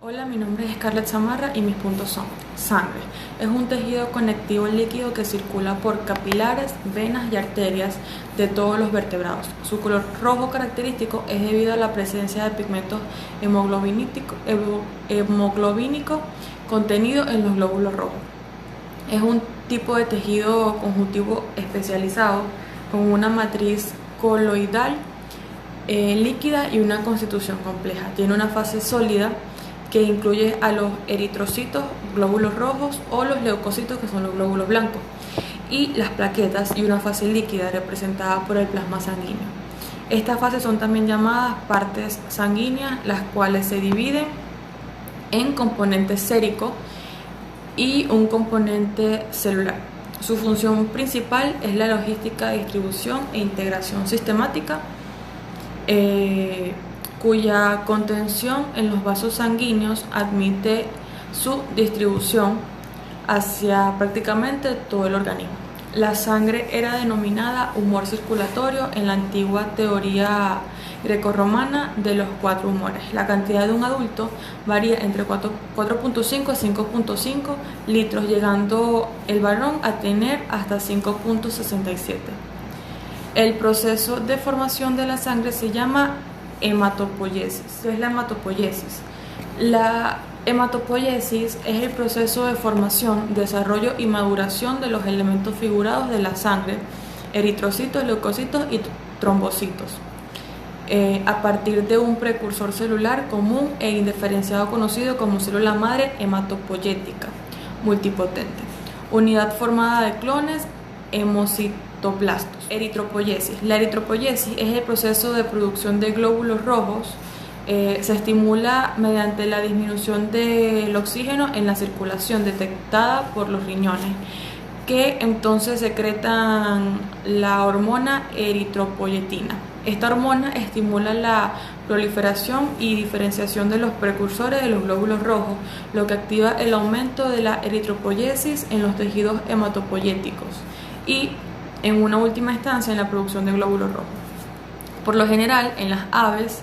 Hola, mi nombre es Scarlett Zamarra y mis puntos son: sangre. Es un tejido conectivo líquido que circula por capilares, venas y arterias de todos los vertebrados. Su color rojo característico es debido a la presencia de pigmentos hemoglobínico contenido en los glóbulos rojos. Es un tipo de tejido conjuntivo especializado con una matriz coloidal líquida y una constitución compleja. Tiene una fase sólida que incluye a los eritrocitos, glóbulos rojos, o los leucocitos, que son los glóbulos blancos, y las plaquetas, y una fase líquida representada por el plasma sanguíneo. Estas fases son también llamadas partes sanguíneas, las cuales se dividen en componente sérico y un componente celular. Su función principal es la logística de distribución e integración sistemática, cuya contención en los vasos sanguíneos admite su distribución hacia prácticamente todo el organismo. La sangre era denominada humor circulatorio en la antigua teoría grecorromana de los 4 humores. La cantidad de un adulto varía entre 4.5 a 5.5 litros, llegando el varón a tener hasta 5.67. El proceso de formación de la sangre se llama hematopoiesis. ¿Qué es la hematopoiesis? La hematopoiesis es el proceso de formación, desarrollo y maduración de los elementos figurados de la sangre, eritrocitos, leucocitos y trombocitos, a partir de un precursor celular común e indiferenciado conocido como célula madre hematopoyética multipotente, unidad formada de clones hemocitoplastos. Eritropoiesis. La eritropoiesis es el proceso de producción de glóbulos rojos. Se estimula mediante la disminución del oxígeno en la circulación detectada por los riñones, que entonces secretan la hormona eritropoyetina. Esta hormona estimula la proliferación y diferenciación de los precursores de los glóbulos rojos, lo que activa el aumento de la eritropoiesis en los tejidos hematopoyéticos y, en una última instancia, en la producción de glóbulos rojos. Por lo general, en las aves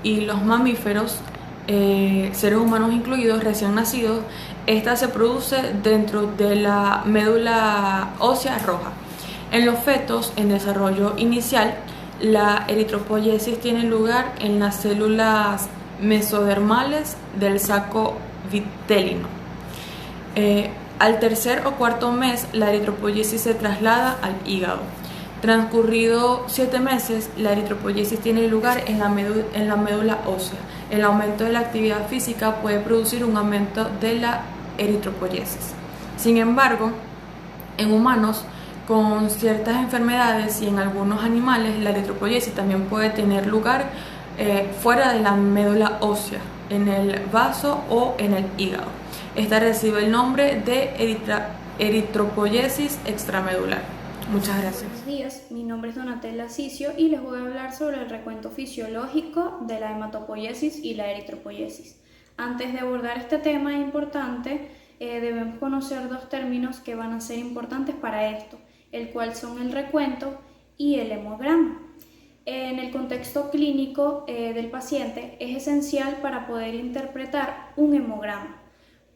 y los mamíferos, seres humanos incluidos, recién nacidos, esta se produce dentro de la médula ósea roja. En los fetos en desarrollo inicial, la eritropoiesis tiene lugar en las células mesodermales del saco vitelino. Al tercer o cuarto mes, la eritropoiesis se traslada al hígado. Transcurrido 7 meses, la eritropoiesis tiene lugar en la médula ósea. El aumento de la actividad física puede producir un aumento de la eritropoiesis. Sin embargo, en humanos con ciertas enfermedades y en algunos animales, la eritropoiesis también puede tener lugar fuera de la médula ósea, en el vaso o en el hígado. Esta recibe el nombre de eritropoiesis extramedular. Muchas gracias. Buenos días, mi nombre es Donatella Cicio y les voy a hablar sobre el recuento fisiológico de la hematopoiesis y la eritropoiesis. Antes de abordar este tema importante, debemos conocer 2 términos que van a ser importantes para esto, el cual son el recuento y el hemograma. En el contexto clínico del paciente es esencial para poder interpretar un hemograma.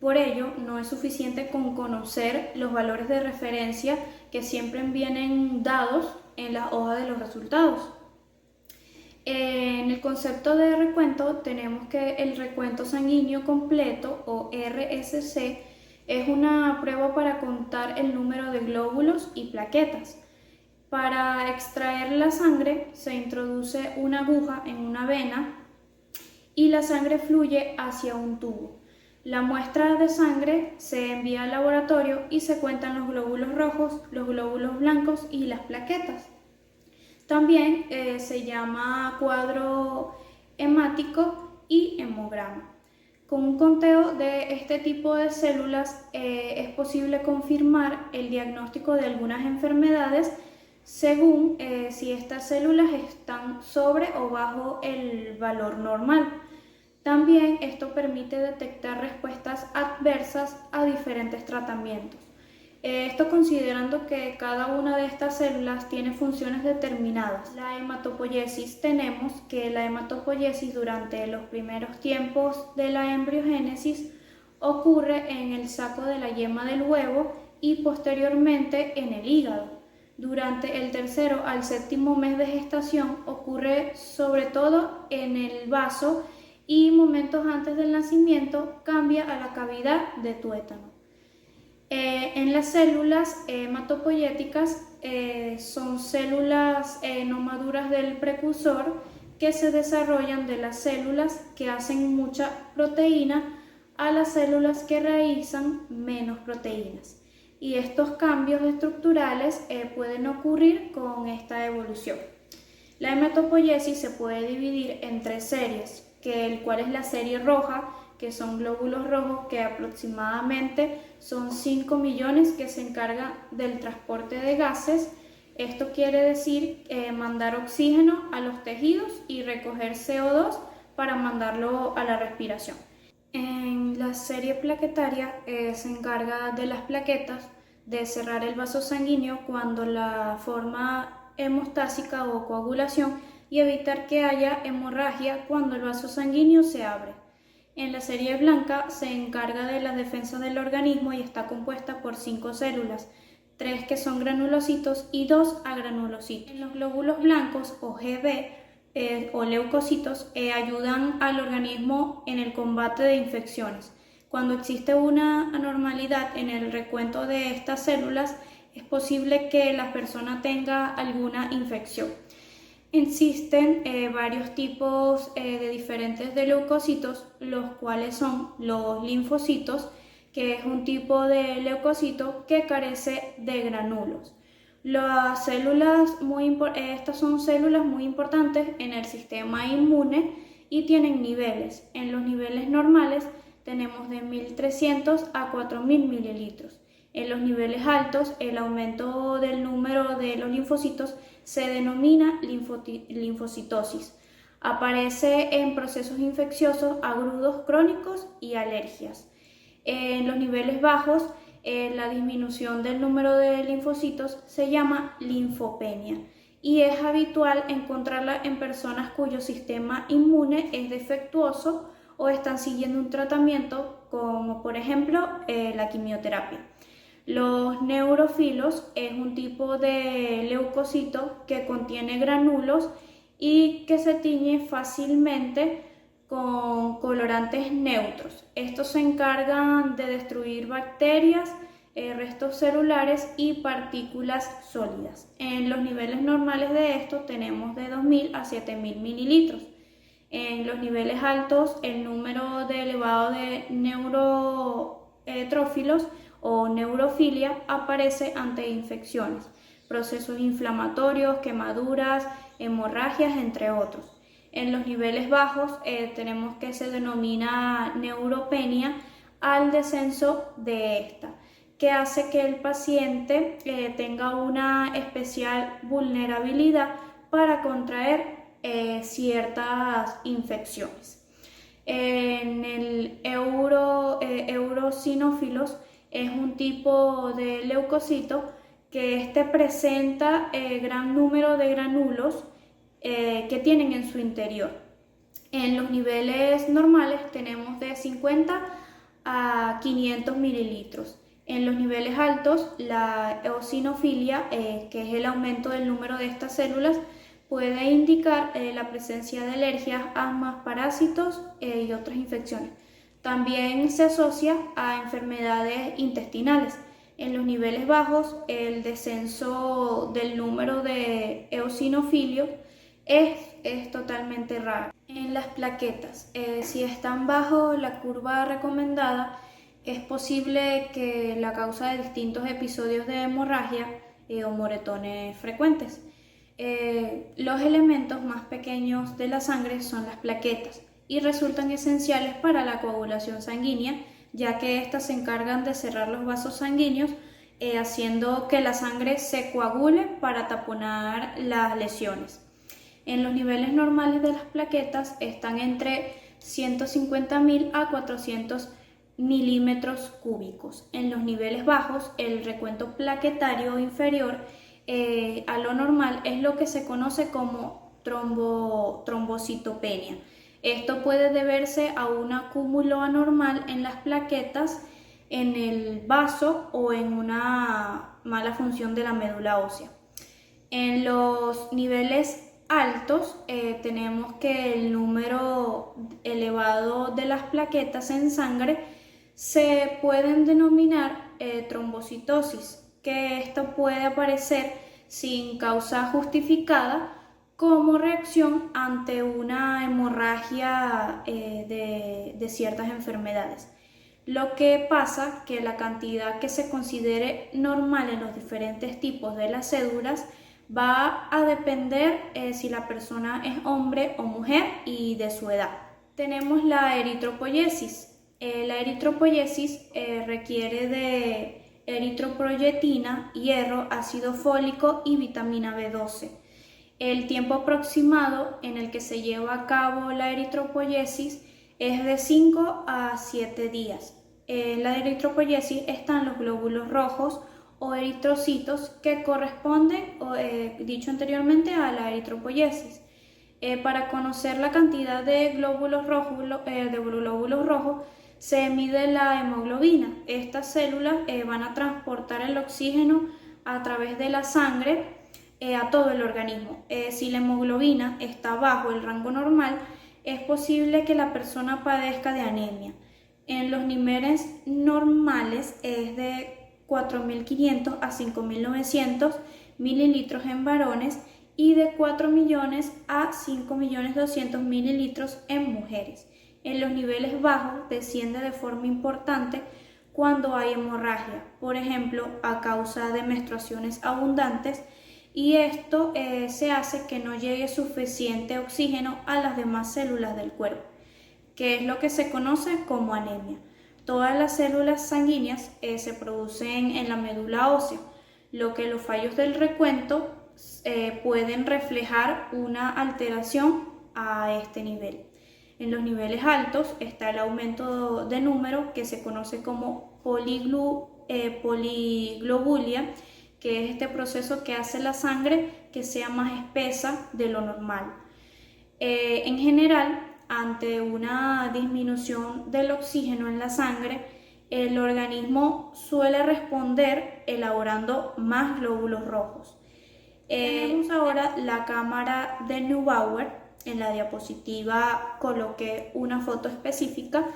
Por ello, no es suficiente con conocer los valores de referencia que siempre vienen dados en la hoja de los resultados. En el concepto de recuento tenemos que el recuento sanguíneo completo, o RSC, es una prueba para contar el número de glóbulos y plaquetas. Para extraer la sangre se introduce una aguja en una vena y la sangre fluye hacia un tubo. La muestra de sangre se envía al laboratorio y se cuentan los glóbulos rojos, los glóbulos blancos y las plaquetas. También se llama cuadro hemático y hemograma. Con un conteo de este tipo de células es posible confirmar el diagnóstico de algunas enfermedades según si estas células están sobre o bajo el valor normal. También esto permite detectar respuestas adversas a diferentes tratamientos. Esto considerando que cada una de estas células tiene funciones determinadas. La hematopoiesis, tenemos que la hematopoiesis durante los primeros tiempos de la embriogénesis ocurre en el saco de la yema del huevo y posteriormente en el hígado. Durante el tercero al séptimo mes de gestación ocurre sobre todo en el vaso y momentos antes del nacimiento cambia a la cavidad de tuétano. En las células hematopoyéticas son células no maduras del precursor que se desarrollan de las células que hacen mucha proteína a las células que realizan menos proteínas. Y estos cambios estructurales pueden ocurrir con esta evolución. La hematopoiesis se puede dividir en tres series, cual es la serie roja, que son glóbulos rojos, que aproximadamente son 5 millones que se encargan del transporte de gases. Esto quiere decir mandar oxígeno a los tejidos y recoger CO2 para mandarlo a la respiración. En la serie plaquetaria se encarga de las plaquetas, de cerrar el vaso sanguíneo cuando la forma hemostásica o coagulación y evitar que haya hemorragia cuando el vaso sanguíneo se abre. En la serie blanca se encarga de la defensa del organismo y está compuesta por 5 células, 3 que son granulocitos y 2 agranulocitos. En los glóbulos blancos o GB o leucocitos ayudan al organismo en el combate de infecciones. Cuando existe una anormalidad en el recuento de estas células, es posible que la persona tenga alguna infección. Existen varios tipos de diferentes de leucocitos, los cuales son los linfocitos, que es un tipo de leucocito que carece de granulos. Estas son células muy importantes en el sistema inmune y tienen niveles. En los niveles normales tenemos de 1300 a 4000 mililitros. En los niveles altos, el aumento del número de los linfocitos se denomina linfocitosis. Aparece en procesos infecciosos agudos crónicos y alergias. En los niveles bajos, la disminución del número de linfocitos se llama linfopenia y es habitual encontrarla en personas cuyo sistema inmune es defectuoso o están siguiendo un tratamiento como por ejemplo la quimioterapia. Los neurófilos es un tipo de leucocito que contiene granulos y que se tiñe fácilmente con colorantes neutros. Estos se encargan de destruir bacterias, restos celulares y partículas sólidas. En los niveles normales de esto tenemos de 2000 a 7000 mililitros. En los niveles altos, el número elevado de neurotrófilos o neurofilia aparece ante infecciones, procesos inflamatorios, quemaduras, hemorragias, entre otros. En los niveles bajos tenemos que se denomina neuropenia al descenso de esta, que hace que el paciente tenga una especial vulnerabilidad para contraer ciertas infecciones. En el eosinófilos es un tipo de leucocito que presenta gran número de granulos que tienen en su interior. En los niveles normales tenemos de 50 a 500 mililitros. En los niveles altos, la eosinofilia, que es el aumento del número de estas células, puede indicar la presencia de alergias, asmas, parásitos y otras infecciones. También se asocia a enfermedades intestinales. En los niveles bajos, el descenso del número de eosinofilios es totalmente raro. En las plaquetas, si están bajo la curva recomendada, es posible que la causa de distintos episodios de hemorragia o moretones frecuentes. Los elementos más pequeños de la sangre son las plaquetas y resultan esenciales para la coagulación sanguínea, ya que éstas se encargan de cerrar los vasos sanguíneos, haciendo que la sangre se coagule para taponar las lesiones. En los niveles normales de las plaquetas están entre 150.000 a 400 milímetros cúbicos. En los niveles bajos, el recuento plaquetario inferior a lo normal es lo que se conoce como trombocitopenia. Esto puede deberse a un acúmulo anormal en las plaquetas en el vaso o en una mala función de la médula ósea. En los niveles altos tenemos que el número elevado de las plaquetas en sangre se pueden denominar trombocitosis, que esto puede aparecer sin causa justificada como reacción ante una hemorragia de ciertas enfermedades. Lo que pasa que la cantidad que se considere normal en los diferentes tipos de las cédulas va a depender si la persona es hombre o mujer y de su edad. Tenemos la eritropoyesis. La eritropoyesis requiere de eritroproyetina, hierro, ácido fólico y vitamina B12. El tiempo aproximado en el que se lleva a cabo la eritropoyesis es de 5 a 7 días. En la eritropoyesis están los glóbulos rojos o eritrocitos que corresponden, dicho anteriormente, a la eritropoyesis. Para conocer la cantidad de glóbulos rojos, se mide la hemoglobina. Estas células van a transportar el oxígeno a través de la sangre a todo el organismo. Si la hemoglobina está bajo el rango normal, es posible que la persona padezca de anemia. En los niveles normales es de 4.500 a 5.900 mililitros en varones y de 4 millones a 5.200.000 mililitros en mujeres. En los niveles bajos desciende de forma importante cuando hay hemorragia, por ejemplo, a causa de menstruaciones abundantes, y esto se hace que no llegue suficiente oxígeno a las demás células del cuerpo, que es lo que se conoce como anemia. Todas las células sanguíneas se producen en la médula ósea, lo que los fallos del recuento pueden reflejar una alteración a este nivel. En los niveles altos está el aumento de número, que se conoce como poliglobulia, que es este proceso que hace la sangre que sea más espesa de lo normal. En general, ante una disminución del oxígeno en la sangre, el organismo suele responder elaborando más glóbulos rojos. Tenemos ahora la cámara de Neubauer. En la diapositiva coloqué una foto específica,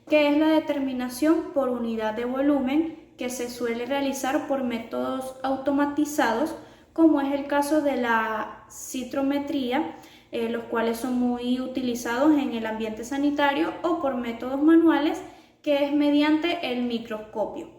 que es la determinación por unidad de volumen que se suele realizar por métodos automatizados, como es el caso de la citrometría, los cuales son muy utilizados en el ambiente sanitario, o por métodos manuales, que es mediante el microscopio.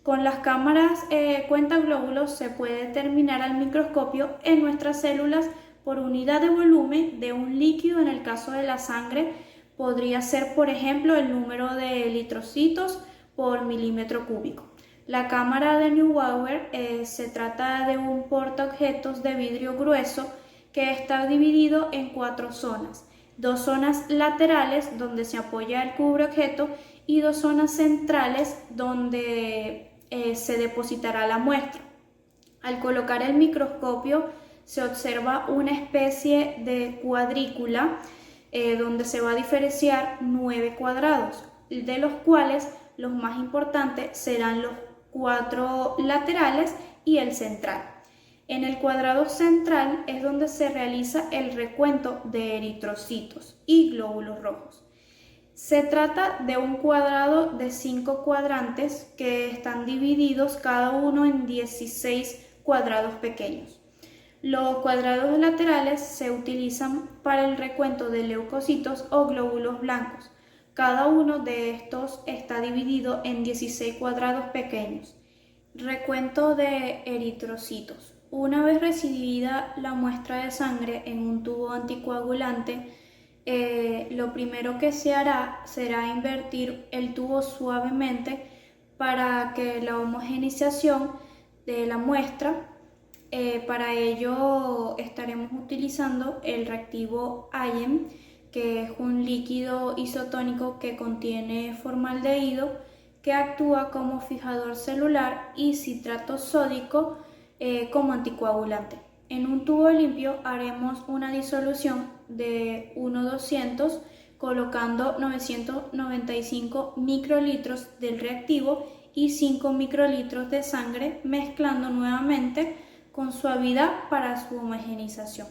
Con las cámaras cuentaglóbulos se puede determinar al microscopio en nuestras células por unidad de volumen de un líquido. En el caso de la sangre podría ser, por ejemplo, el número de eritrocitos por milímetro cúbico. La cámara de Neubauer se trata de un portaobjetos de vidrio grueso que está dividido en 4 zonas. 2 zonas laterales donde se apoya el cubreobjeto y 2 zonas centrales donde se depositará la muestra. Al colocar el microscopio se observa una especie de cuadrícula donde se va a diferenciar 9 cuadrados, de los cuales los más importantes serán los 4 laterales y el central. En el cuadrado central es donde se realiza el recuento de eritrocitos y glóbulos rojos. Se trata de un cuadrado de 5 cuadrantes que están divididos cada uno en 16 cuadrados pequeños. Los cuadrados laterales se utilizan para el recuento de leucocitos o glóbulos blancos. Cada uno de estos está dividido en 16 cuadrados pequeños. Recuento de eritrocitos. Una vez recibida la muestra de sangre en un tubo anticoagulante, lo primero que se hará será invertir el tubo suavemente para que la homogeneización de la muestra. Para ello estaremos utilizando el reactivo IEM, que es un líquido isotónico que contiene formaldehído, que actúa como fijador celular, y citrato sódico como anticoagulante. En un tubo limpio haremos una disolución de 1:200 colocando 995 microlitros del reactivo y 5 microlitros de sangre, mezclando nuevamente con suavidad para su homogeneización.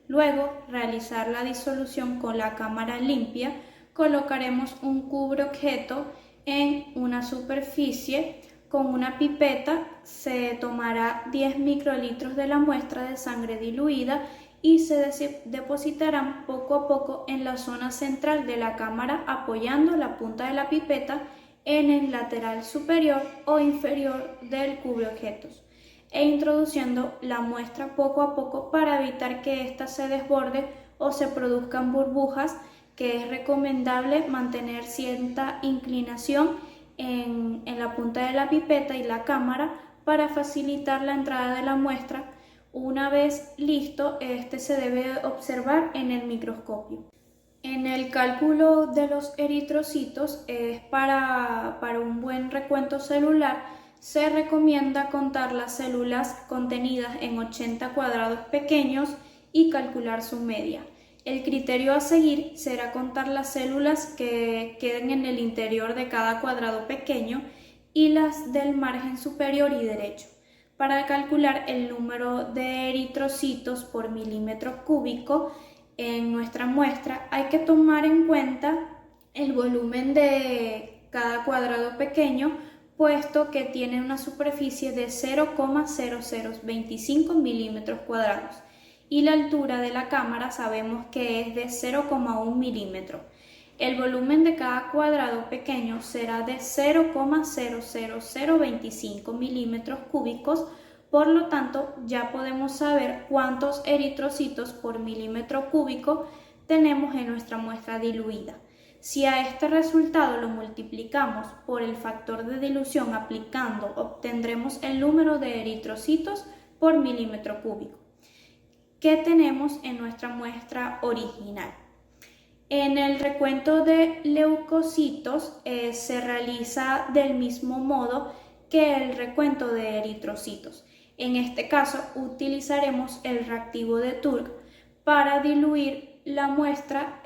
Luego, realizar la disolución con la cámara limpia, colocaremos un cubreobjeto en una superficie. Con una pipeta se tomará 10 microlitros de la muestra de sangre diluida y se depositarán poco a poco en la zona central de la cámara, apoyando la punta de la pipeta en el lateral superior o inferior del cubreobjetos e introduciendo la muestra poco a poco para evitar que ésta se desborde o se produzcan burbujas, que es recomendable mantener cierta inclinación en la punta de la pipeta y la cámara para facilitar la entrada de la muestra. Una vez listo, este se debe observar en el microscopio. En el cálculo de los eritrocitos, para un buen recuento celular, se recomienda contar las células contenidas en 80 cuadrados pequeños y calcular su media. El criterio a seguir será contar las células que queden en el interior de cada cuadrado pequeño y las del margen superior y derecho. Para calcular el número de eritrocitos por milímetro cúbico en nuestra muestra, hay que tomar en cuenta el volumen de cada cuadrado pequeño, puesto que tiene una superficie de 0,0025 milímetros cuadrados y la altura de la cámara sabemos que es de 0,1 milímetro. El volumen de cada cuadrado pequeño será de 0,00025 milímetros cúbicos, por lo tanto ya podemos saber cuántos eritrocitos por milímetro cúbico tenemos en nuestra muestra diluida. Si a este resultado lo multiplicamos por el factor de dilución aplicando, obtendremos el número de eritrocitos por milímetro cúbico que tenemos en nuestra muestra original. En el recuento de leucocitos se realiza del mismo modo que el recuento de eritrocitos. En este caso utilizaremos el reactivo de Turk para diluir la muestra.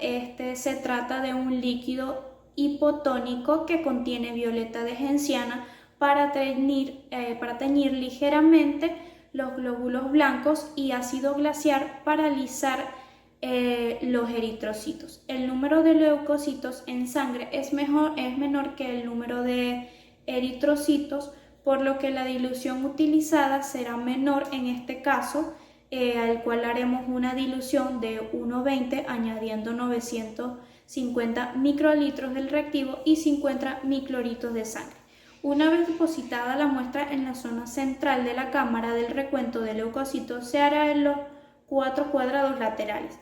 Se trata de un líquido hipotónico que contiene violeta de genciana para teñir ligeramente los glóbulos blancos y ácido glaciar para alisar los eritrocitos. El número de leucocitos en sangre es menor que el número de eritrocitos, por lo que la dilución utilizada será menor en este caso, al cual haremos una dilución de 1:20 añadiendo 950 microlitros del reactivo y 50 microlitros de sangre. Una vez depositada la muestra en la zona central de la cámara del recuento de leucocitos, se hará en los 4 cuadrados laterales.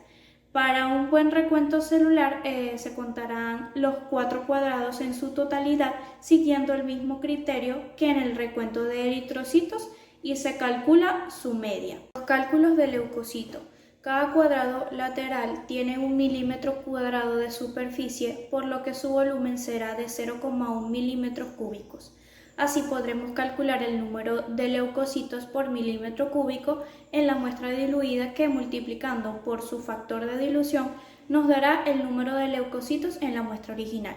Para un buen recuento celular se contarán los 4 cuadrados en su totalidad siguiendo el mismo criterio que en el recuento de eritrocitos y se calcula su media. Los cálculos de leucocito. Cada cuadrado lateral tiene 1 milímetro cuadrado de superficie, por lo que su volumen será de 0,1 milímetros cúbicos. Así podremos calcular el número de leucocitos por milímetro cúbico en la muestra diluida, que multiplicando por su factor de dilución nos dará el número de leucocitos en la muestra original.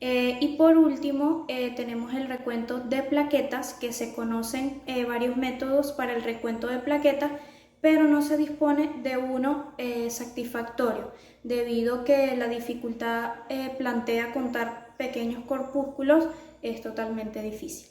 Y por último tenemos el recuento de plaquetas, que se conocen varios métodos para el recuento de plaquetas, pero no se dispone de uno satisfactorio, debido a que la dificultad plantea contar pequeños corpúsculos. Es totalmente difícil.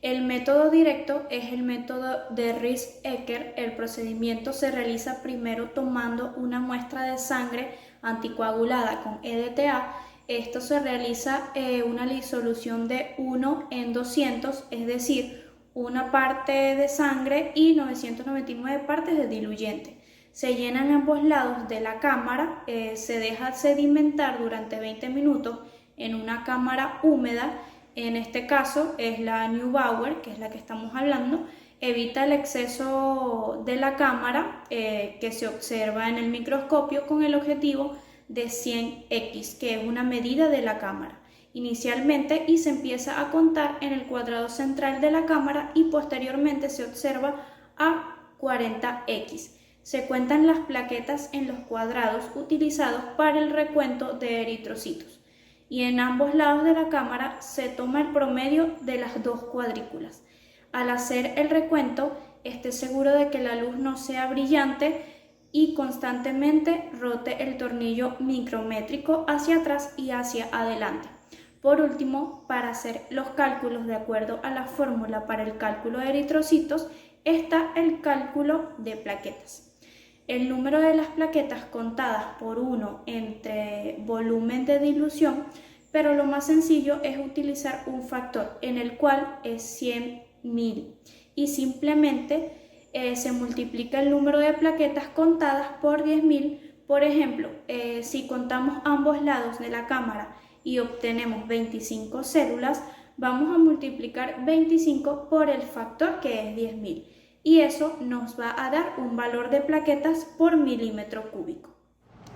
El método directo es el método de Ries-Ecker. El procedimiento se realiza primero tomando una muestra de sangre anticoagulada con EDTA. Esto se realiza una disolución de 1:200, es decir, una parte de sangre y 999 partes de diluyente. Se llenan ambos lados de la cámara, se deja sedimentar durante 20 minutos en una cámara húmeda. En este caso es la Neubauer, que es la que estamos hablando. Evita el exceso de la cámara que se observa en el microscopio con el objetivo de 100x, que es una medida de la cámara, inicialmente, y se empieza a contar en el cuadrado central de la cámara y posteriormente se observa a 40x. Se cuentan las plaquetas en los cuadrados utilizados para el recuento de eritrocitos y en ambos lados de la cámara se toma el promedio de las dos cuadrículas. Al hacer el recuento, esté seguro de que la luz no sea brillante y constantemente rote el tornillo micrométrico hacia atrás y hacia adelante. Por último, para hacer los cálculos de acuerdo a la fórmula para el cálculo de eritrocitos, está el cálculo de plaquetas. El número de las plaquetas contadas por 1 entre volumen de dilución, pero lo más sencillo es utilizar un factor en el cual es 100.000 y simplemente se multiplica el número de plaquetas contadas por 10.000. Por ejemplo, si contamos ambos lados de la cámara y obtenemos 25 células, vamos a multiplicar 25 por el factor que es 10.000 y eso nos va a dar un valor de plaquetas por milímetro cúbico.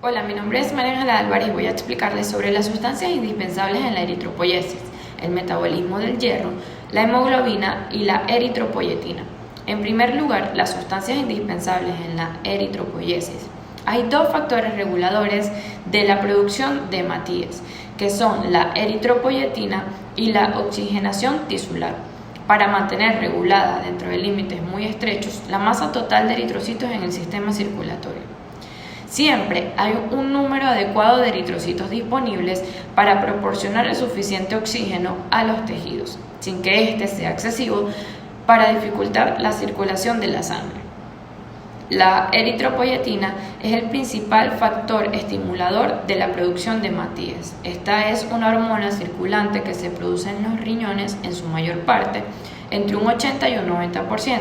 Hola, mi nombre es María Ángela Álvarez y voy a explicarles sobre las sustancias indispensables en la eritropoyesis, el metabolismo del hierro, la hemoglobina y la eritropoyetina. En primer lugar, las sustancias indispensables en la eritropoyesis. Hay dos factores reguladores de la producción de hematíes, que son la eritropoyetina y la oxigenación tisular, para mantener regulada dentro de límites muy estrechos la masa total de eritrocitos en el sistema circulatorio. Siempre hay un número adecuado de eritrocitos disponibles para proporcionar el suficiente oxígeno a los tejidos, sin que éste sea excesivo para dificultar la circulación de la sangre. La eritropoyetina es el principal factor estimulador de la producción de hematíes. Esta es una hormona circulante que se produce en los riñones en su mayor parte, entre un 80 y un 90%,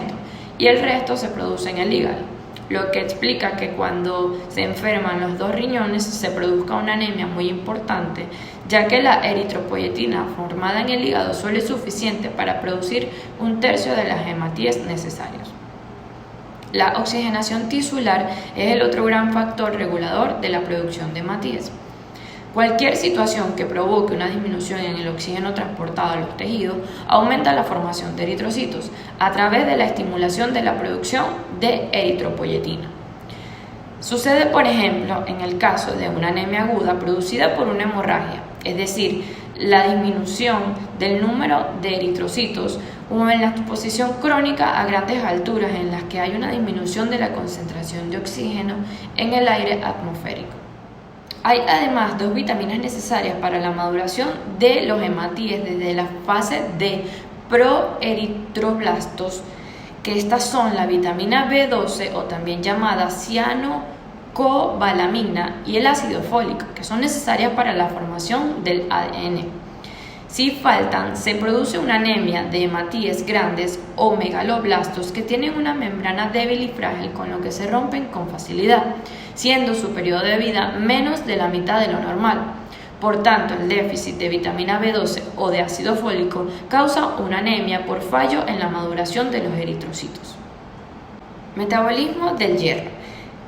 y el resto se produce en el hígado, lo que explica que cuando se enferman los dos riñones se produzca una anemia muy importante, ya que la eritropoyetina formada en el hígado solo es suficiente para producir un tercio de las hematíes necesarias. La oxigenación tisular es el otro gran factor regulador de la producción de hematíes. Cualquier situación que provoque una disminución en el oxígeno transportado a los tejidos aumenta la formación de eritrocitos a través de la estimulación de la producción de eritropoyetina. Sucede, por ejemplo, en el caso de una anemia aguda producida por una hemorragia, es decir, la disminución del número de eritrocitos, o en la exposición crónica a grandes alturas en las que hay una disminución de la concentración de oxígeno en el aire atmosférico. Hay además dos vitaminas necesarias para la maduración de los hematíes desde la fase de proeritroblastos, que estas son la vitamina B12 o también llamada cianocobalamina y el ácido fólico, que son necesarias para la formación del ADN. Si faltan, se produce una anemia de hematíes grandes o megaloblastos que tienen una membrana débil y frágil, con lo que se rompen con facilidad, siendo su periodo de vida menos de la mitad de lo normal. Por tanto, el déficit de vitamina B12 o de ácido fólico causa una anemia por fallo en la maduración de los eritrocitos. Metabolismo del hierro.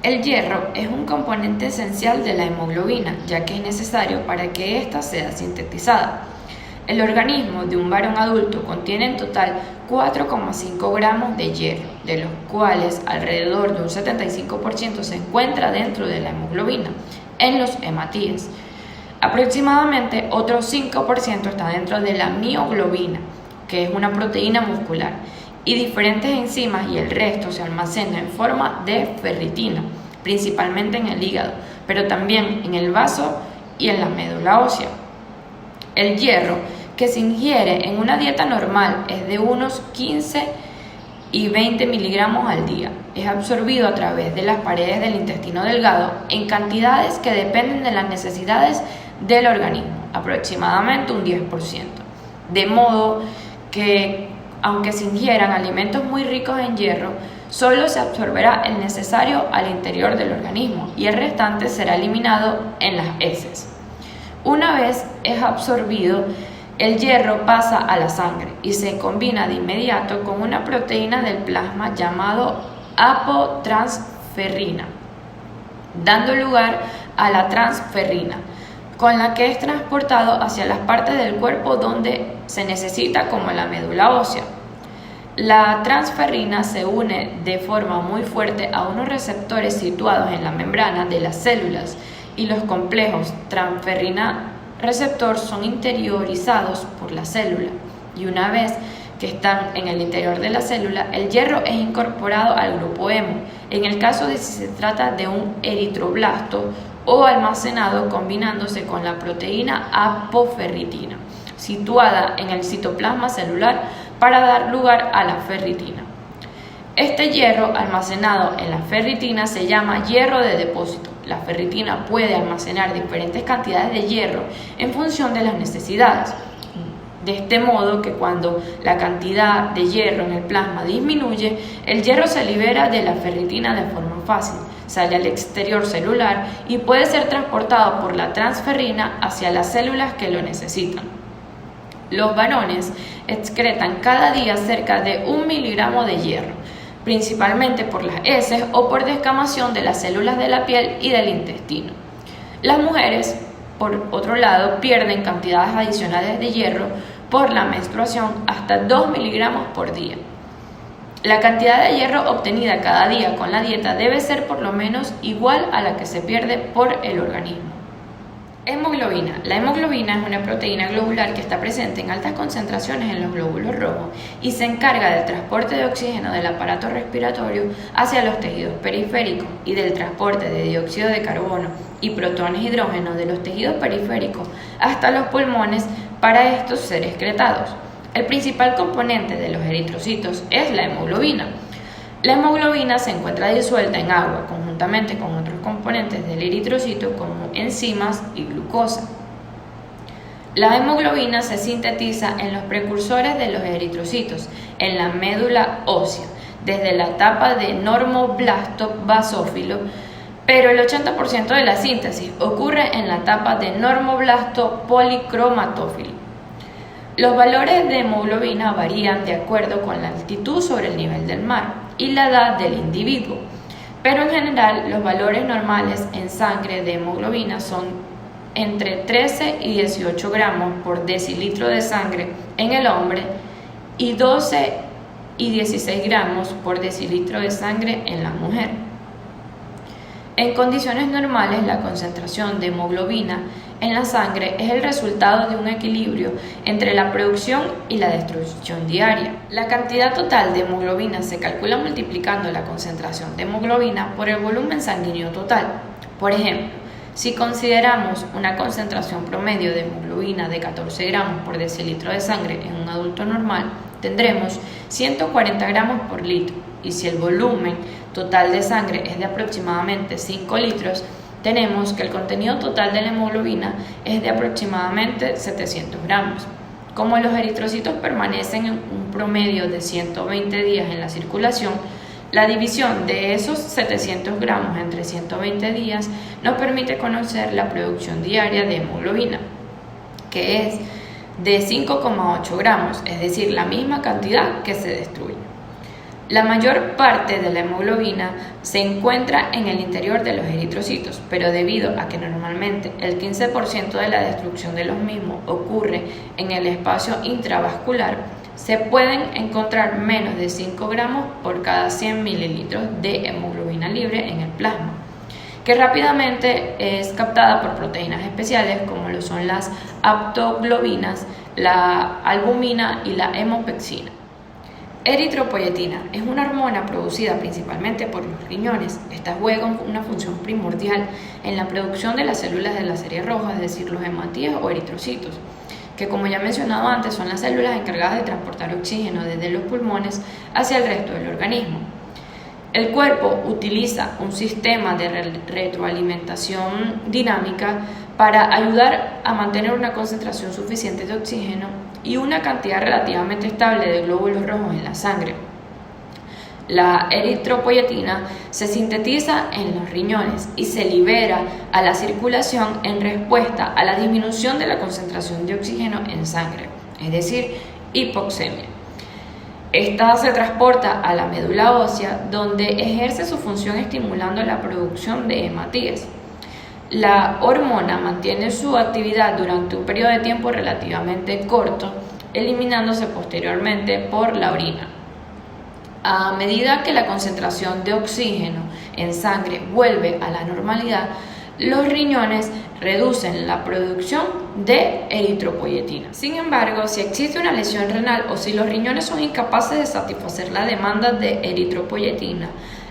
El hierro es un componente esencial de la hemoglobina, ya que es necesario para que ésta sea sintetizada. El organismo de un varón adulto contiene en total 4,5 gramos de hierro, de los cuales alrededor de un 75% se encuentra dentro de la hemoglobina, en los hematíes. Aproximadamente otro 5% está dentro de la mioglobina, que es una proteína muscular, y diferentes enzimas, y el resto se almacena en forma de ferritina, principalmente en el hígado, pero también en el vaso y en la médula ósea. El hierro que se ingiere en una dieta normal es de unos 15 y 20 miligramos al día. Es absorbido a través de las paredes del intestino delgado en cantidades que dependen de las necesidades del organismo, aproximadamente un 10%. De modo que, aunque se ingieran alimentos muy ricos en hierro, solo se absorberá el necesario al interior del organismo y el restante será eliminado en las heces. Una vez es absorbido, el hierro pasa a la sangre y se combina de inmediato con una proteína del plasma llamado apotransferrina, dando lugar a la transferrina, con la que es transportado hacia las partes del cuerpo donde se necesita, como la médula ósea. La transferrina se une de forma muy fuerte a unos receptores situados en la membrana de las células y los complejos transferrina-receptor son interiorizados por la célula y una vez que están en el interior de la célula, el hierro es incorporado al grupo hemo, en el caso de si se trata de un eritroblasto o almacenado combinándose con la proteína apoferritina, situada en el citoplasma celular para dar lugar a la ferritina. Este hierro almacenado en la ferritina se llama hierro de depósito. La ferritina puede almacenar diferentes cantidades de hierro en función de las necesidades. De este modo que cuando la cantidad de hierro en el plasma disminuye, el hierro se libera de la ferritina de forma fácil, sale al exterior celular y puede ser transportado por la transferrina hacia las células que lo necesitan. Los varones excretan cada día cerca de 1 miligramo de hierro, principalmente por las heces o por descamación de las células de la piel y del intestino. Las mujeres, por otro lado, pierden cantidades adicionales de hierro por la menstruación hasta 2 miligramos por día. La cantidad de hierro obtenida cada día con la dieta debe ser por lo menos igual a la que se pierde por el organismo. Hemoglobina. La hemoglobina es una proteína globular que está presente en altas concentraciones en los glóbulos rojos y se encarga del transporte de oxígeno del aparato respiratorio hacia los tejidos periféricos y del transporte de dióxido de carbono y protones hidrógeno de los tejidos periféricos hasta los pulmones para estos ser excretados. El principal componente de los eritrocitos es la hemoglobina. La hemoglobina se encuentra disuelta en agua conjuntamente con otros componentes del eritrocito como enzimas y glucosa. La hemoglobina se sintetiza en los precursores de los eritrocitos en la médula ósea, desde la etapa de normoblasto basófilo, pero el 80% de la síntesis ocurre en la etapa de normoblasto policromatófilo. Los valores de hemoglobina varían de acuerdo con la altitud sobre el nivel del mar y la edad del individuo, pero en general los valores normales en sangre de hemoglobina son entre 13 y 18 gramos por decilitro de sangre en el hombre y 12 y 16 gramos por decilitro de sangre en la mujer. En condiciones normales, la concentración de hemoglobina en la sangre es el resultado de un equilibrio entre la producción y la destrucción diaria. La cantidad total de hemoglobina se calcula multiplicando la concentración de hemoglobina por el volumen sanguíneo total. Por ejemplo, si consideramos una concentración promedio de hemoglobina de 14 gramos por decilitro de sangre en un adulto normal, tendremos 140 gramos por litro, y si el volumen total de sangre es de aproximadamente 5 litros, tenemos que el contenido total de la hemoglobina es de aproximadamente 700 gramos. Como los eritrocitos permanecen en un promedio de 120 días en la circulación, la división de esos 700 gramos entre 120 días nos permite conocer la producción diaria de hemoglobina, que es de 5,8 gramos, es decir, la misma cantidad que se destruye. La mayor parte de la hemoglobina se encuentra en el interior de los eritrocitos, pero debido a que normalmente el 15% de la destrucción de los mismos ocurre en el espacio intravascular, se pueden encontrar menos de 5 gramos por cada 100 mililitros de hemoglobina libre en el plasma, que rápidamente es captada por proteínas especiales como lo son las aptoglobinas, la albumina y la hemopexina. Eritropoyetina es una hormona producida principalmente por los riñones. Esta juega una función primordial en la producción de las células de la serie roja, es decir, los hematíes o eritrocitos, que como ya he mencionado antes son las células encargadas de transportar oxígeno desde los pulmones hacia el resto del organismo. El cuerpo utiliza un sistema de retroalimentación dinámica para ayudar a mantener una concentración suficiente de oxígeno y una cantidad relativamente estable de glóbulos rojos en la sangre. La eritropoyetina se sintetiza en los riñones y se libera a la circulación en respuesta a la disminución de la concentración de oxígeno en sangre, es decir, hipoxemia. Esta se transporta a la médula ósea, donde ejerce su función estimulando la producción de hematíes. la hormona mantiene su actividad durante un periodo de tiempo relativamente corto, eliminándose posteriormente por la orina. A medida que la concentración de oxígeno en sangre vuelve a la normalidad, los riñones reducen la producción de eritropoyetina. Sin embargo, si existe una lesión renal o si los riñones son incapaces de satisfacer la demanda de eritropoyetina,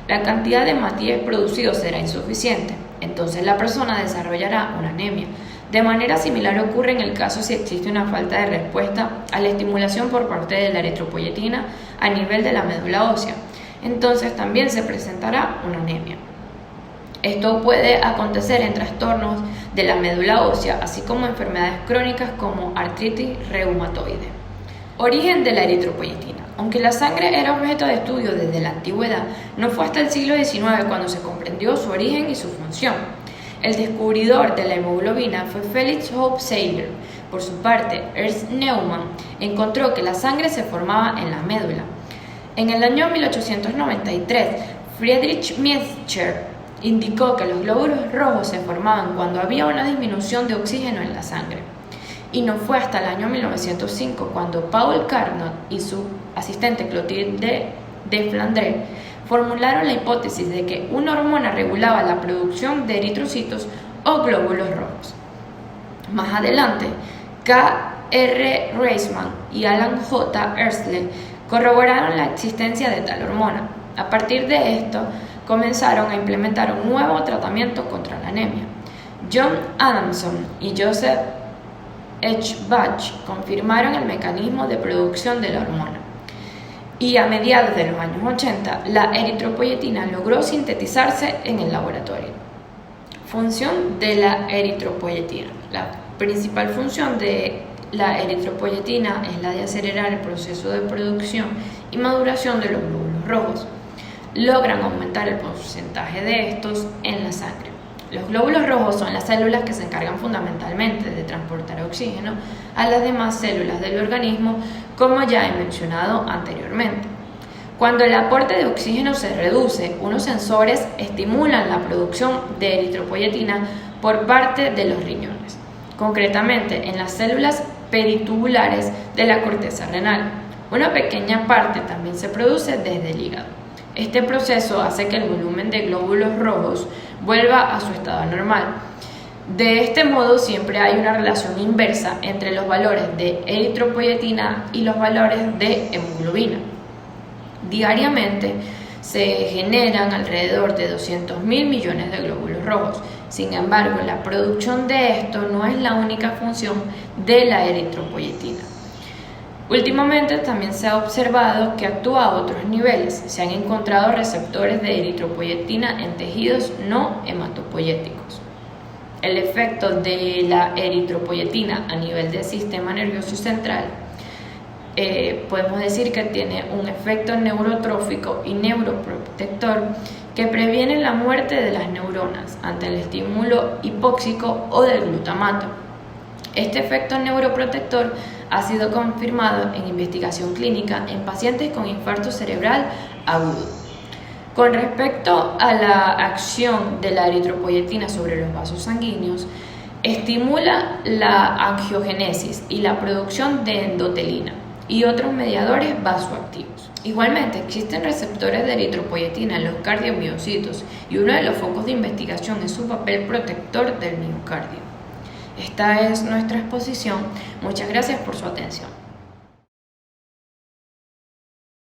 la cantidad de hematíes producido será insuficiente. Entonces la persona desarrollará una anemia. De manera similar ocurre en el caso si existe una falta de respuesta a la estimulación por parte de la eritropoyetina a nivel de la médula ósea. Entonces también se presentará una anemia. Esto puede acontecer en trastornos de la médula ósea, así como enfermedades crónicas como artritis reumatoide. Origen de la eritropoyetina. Aunque la sangre era objeto de estudio desde la antigüedad, no fue hasta el siglo XIX cuando se comprendió su origen y su función. El descubridor de la hemoglobina fue Felix Hope Seyler. Por su parte, Ernst Neumann encontró que la sangre se formaba en la médula. En el año 1893, Friedrich Miescher indicó que los glóbulos rojos se formaban cuando había una disminución de oxígeno en la sangre. Y no fue hasta el año 1905 cuando Paul Carnot y su asistente Clotilde de Flandre formularon la hipótesis de que una hormona regulaba la producción de eritrocitos o glóbulos rojos. Más adelante, K. R. Reisman y Alan J. Erstle corroboraron la existencia de tal hormona. A partir de esto, comenzaron a implementar un nuevo tratamiento contra la anemia. John Adamson y Joseph H. Bach confirmaron el mecanismo de producción de la hormona. Y a mediados de los años 80, la eritropoyetina logró sintetizarse en el laboratorio. Función de la eritropoyetina. La principal función de la eritropoyetina es la de acelerar el proceso de producción y maduración de los glóbulos rojos. Logran aumentar el porcentaje de estos en la sangre. Los glóbulos rojos son las células que se encargan fundamentalmente de transportar oxígeno a las demás células del organismo, como ya he mencionado anteriormente. Cuando el aporte de oxígeno se reduce, unos sensores estimulan la producción de eritropoyetina por parte de los riñones, concretamente en las células peritubulares de la corteza renal. Una pequeña parte también se produce desde el hígado. Este proceso hace que el volumen de glóbulos rojos vuelva a su estado normal. De este modo, siempre hay una relación inversa entre los valores de eritropoyetina y los valores de hemoglobina. Diariamente se generan alrededor de 200.000 millones de glóbulos rojos. Sin embargo, la producción de esto no es la única función de la eritropoyetina. Últimamente también se ha observado que actúa a otros niveles. Se han encontrado receptores de eritropoyetina en tejidos no hematopoyéticos. El efecto de la eritropoyetina a nivel del sistema nervioso central podemos decir que tiene un efecto neurotrófico y neuroprotector que previene la muerte de las neuronas ante el estímulo hipóxico o del glutamato. Este efecto neuroprotector ha sido confirmado en investigación clínica en pacientes con infarto cerebral agudo. Con respecto a la acción de la eritropoyetina sobre los vasos sanguíneos, estimula la angiogénesis y la producción de endotelina y otros mediadores vasoactivos. Igualmente, existen receptores de eritropoyetina en los cardiomiocitos y uno de los focos de investigación es su papel protector del miocardio. Esta es nuestra exposición. Muchas gracias por su atención.